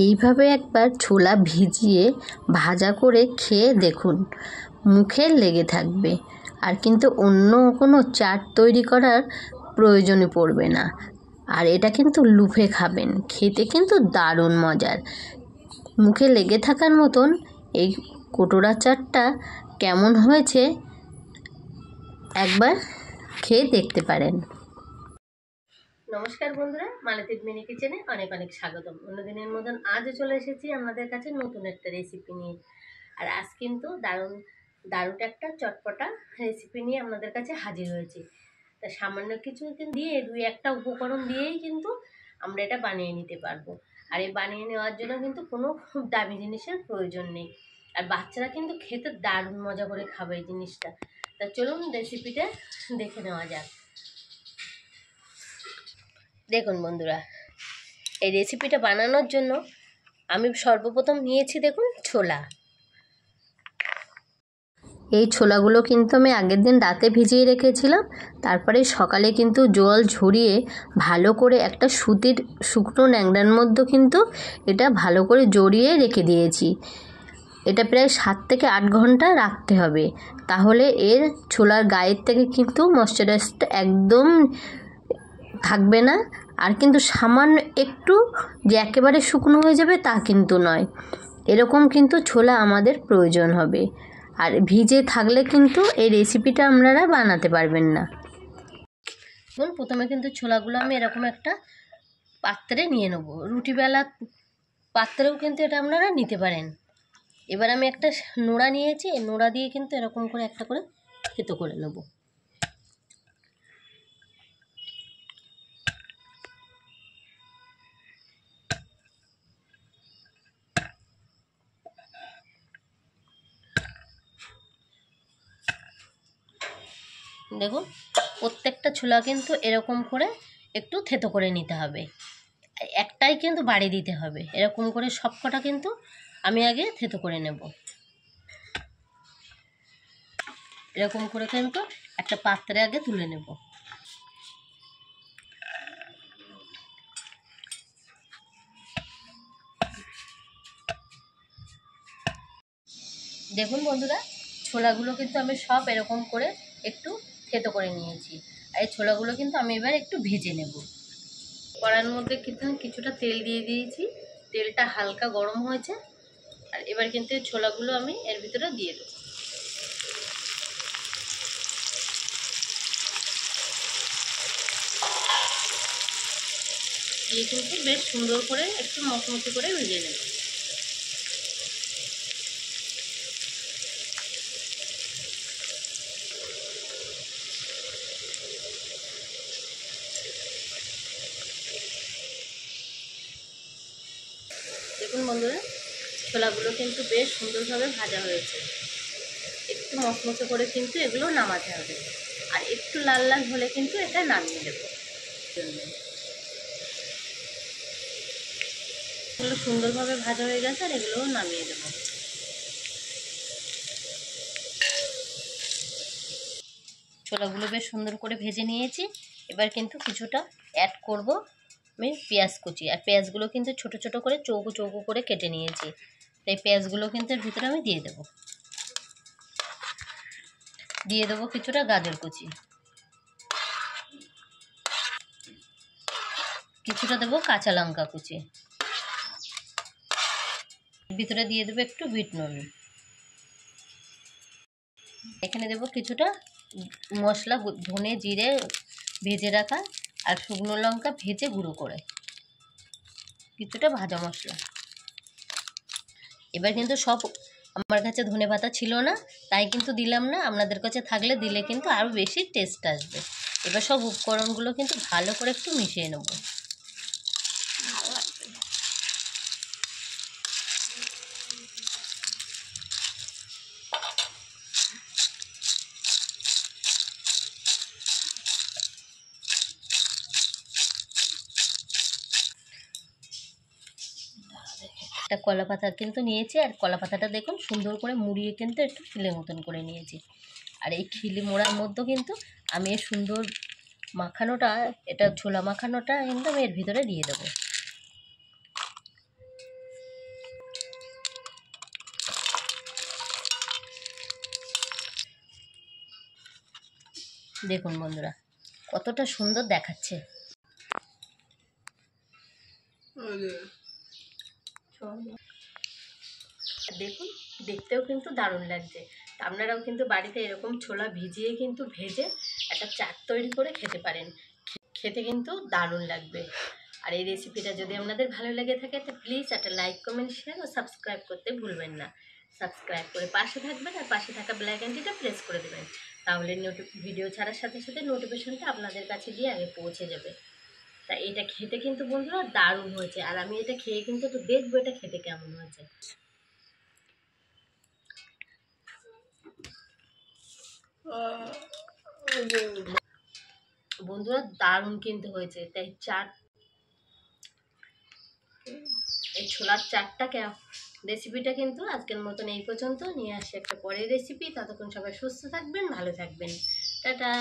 এইভাবে একবার ছোলা ভিজিয়ে ভাজা করে খেয়ে দেখুন, মুখে লেগে থাকবে। আর কিন্তু অন্য কোনো চাট তৈরি করার প্রয়োজনই পড়বে না। আর এটা কিন্তু লুফে খাবেন, খেতে কিন্তু দারুণ মজার। মুখে লেগে থাকার মতন এই কোটোরা চাটটা কেমন হয়েছে একবার খেয়ে দেখতে পারেন। নমস্কার বন্ধুরা, মালতীর মিনি কিচেনে অনেক অনেক স্বাগতম। অন্যদিনের মতন আজও চলে এসেছি আমাদের কাছে নতুন একটা রেসিপি নিয়ে। আর আজ কিন্তু দারুণ একটা চটপটা রেসিপি নিয়ে আপনাদের কাছে হাজির হয়েছি। তা সামান্য কিছু দিয়ে দুই একটা উপকরণ দিয়েই কিন্তু আমরা এটা বানিয়ে নিতে পারবো। আর এই বানিয়ে নেওয়ার জন্য কিন্তু কোনো খুব দামি জিনিসের প্রয়োজন নেই। আর বাচ্চারা কিন্তু খেতে দারুণ মজা করে খাবে এই জিনিসটা। তা চলুন রেসিপিটা দেখে নেওয়া যাক। দেখুন বন্ধুরা, এই রেসিপিটা বানানোর জন্য আমি সর্বপ্রথম নিয়েছি দেখুন ছোলা। এই ছোলাগুলো কিন্তু আমি আগের দিন রাতে ভিজিয়ে রেখেছিলাম। তারপরে সকালে কিন্তু জল ঝরিয়ে ভালো করে একটা সুতির শুকনো ন্যাংড়ার মধ্যে কিন্তু এটা ভালো করে জড়িয়ে রেখে দিয়েছি। এটা প্রায় 7 থেকে 8 ঘন্টা রাখতে হবে, তাহলে এর ছোলার গায়ের থেকে কিন্তু ময়েশ্চারাইজটা একদম থাকবে না। আর কিন্তু সামান্য একটু যে একেবারে শুকনো হয়ে যাবে তা কিন্তু নয়, এরকম কিন্তু ছোলা আমাদের প্রয়োজন হবে। আর ভিজে থাকলে কিন্তু এই রেসিপিটা আপনারা বানাতে পারবেন না। প্রথমে কিন্তু ছোলাগুলো আমি এরকম একটা পাত্রে নিয়ে নেব। রুটি বেলা পাত্রেও কিন্তু এটা আপনারা নিতে পারেন। এবার আমি একটা নোড়া নিয়েছি, এই নোড়া দিয়ে কিন্তু এরকম করে একটা করে থেতো করে নেব। দেখুন, প্রত্যেকটা ছোলা কিন্তু এরকম করে একটু থেতো করে নিতে হবে। একটাই কিন্তু বাড়ি দিতে হবে, এরকম করে সবকটা কিন্তু আমি আগে থেতো করে নেব। এরকম করে কিন্তু একটা পাত্রে আগে তুলে নেব। দেখুন বন্ধুরা, ছোলাগুলো কিন্তু আমি সব এরকম করে একটু থেতো করে নিয়েছি। আর এই ছোলাগুলো কিন্তু আমি এবার একটু ভেজে নেব। কড়াইয়ের মধ্যে কিন্তু কিছুটা তেল দিয়ে দিয়েছি, তেলটা হালকা গরম হয়েছে। আর এবার কিন্তু এই ছোলাগুলো আমি এর ভিতরে দিয়ে দেবো। দিয়ে কিন্তু বেশ সুন্দর করে একটু মচমচে করে ভেজে নেব। দেখুন বন্ধুরা, ছোলাগুলো কিন্তু বেশ সুন্দরভাবে ভাজা হয়েছে। একটু মচমচে করে কিন্তু এগুলো নামাতে হবে। আর একটু লাল লাল হলে কিন্তু এটা নামিয়ে দেব। এগুলো সুন্দরভাবে ভাজা হয়ে গেছে, আর এগুলোও নামিয়ে দেব। ছোলাগুলো বেশ সুন্দর করে ভেজে নিয়েছি। এবার কিন্তু কিছুটা অ্যাড করব আমি পেঁয়াজ কুচি। আর পেঁয়াজগুলো কিন্তু ছোট ছোট করে চৌকো চৌকো করে কেটে নিয়েছি। এই পেঁয়াজগুলো কিন্তু এর ভিতরে আমি দিয়ে দেব। দিয়ে দেবো কিছুটা গাজর কুচি, কিছুটা দেবো কাঁচা লঙ্কা কুচি, ভিতরে দিয়ে দেবো একটু বিট নুন। এখানে দেবো কিছুটা মশলা, ধনে জিরে ভেজে রাখা, আর শুকনো লঙ্কা ভেজে গুঁড়ো করে, কিছুটা ভাজা মশলা। এবার কিন্তু সব, আমার কাছে ধনেপাতা ছিল না তাই কিন্তু দিলাম না, আপনাদের কাছে থাকলে দিলে কিন্তু আরও বেশি টেস্ট আসবে। এবার সব উপকরণগুলো কিন্তু ভালো করে একটু মিশিয়ে নেব। একটা কলা পাতা কিন্তু নিয়েছি, আর কলা পাতাটা দেখুন সুন্দর করে মুড়িয়ে কিন্তু একটু খিলে মতন করে নিয়েছি। আর এই খিলি মোড়ার মধ্যে কিন্তু আমি এই সুন্দর মাখানোটা, এটা ছোলা মাখানোটা কিন্তু আমি এর ভিতরে দিয়ে দেবো। দেখুন বন্ধুরা কতটা সুন্দর দেখাচ্ছে। দেখুন দেখতেও কিন্তু দারুণ লাগছে। আপনারাও কিন্তু বাড়িতে এরকম ছোলা ভিজিয়ে কিন্তু ভেজে একটা চাট তৈরি করে খেতে পারেন, খেতে কিন্তু দারুণ লাগবে। আর এই রেসিপিটা যদি আপনাদের ভালো লেগে থাকে তো প্লিজ একটা লাইক কমেন্ট শেয়ার ও সাবস্ক্রাইব করতে ভুলবেন না। সাবস্ক্রাইব করে পাশে থাকবেন আর পাশে থাকা বেল আইকনটিটা প্রেস করে দেবেন, তাহলে ভিডিও ছাড়ার সাথে সাথে নোটিফিকেশনটা আপনাদের কাছে গিয়ে আগে পৌঁছে যাবে। তা এটা খেতে কিন্তু বন্ধুরা দারুণ হয়েছে, আর আমি এটা খেয়ে কিন্তু একটু দেখবো এটা খেতে কেমন হয়েছে। বন্ধুরা দারুণ কিন্তু হয়েছে। তাই চাট, এই ছোলার চাটটা রেসিপিটা কিন্তু আজকের মতন এই পর্যন্ত। নিয়ে আসি একটা পরের রেসিপি। ততক্ষণ সবাই সুস্থ থাকবেন, ভালো থাকবেন। টাটা।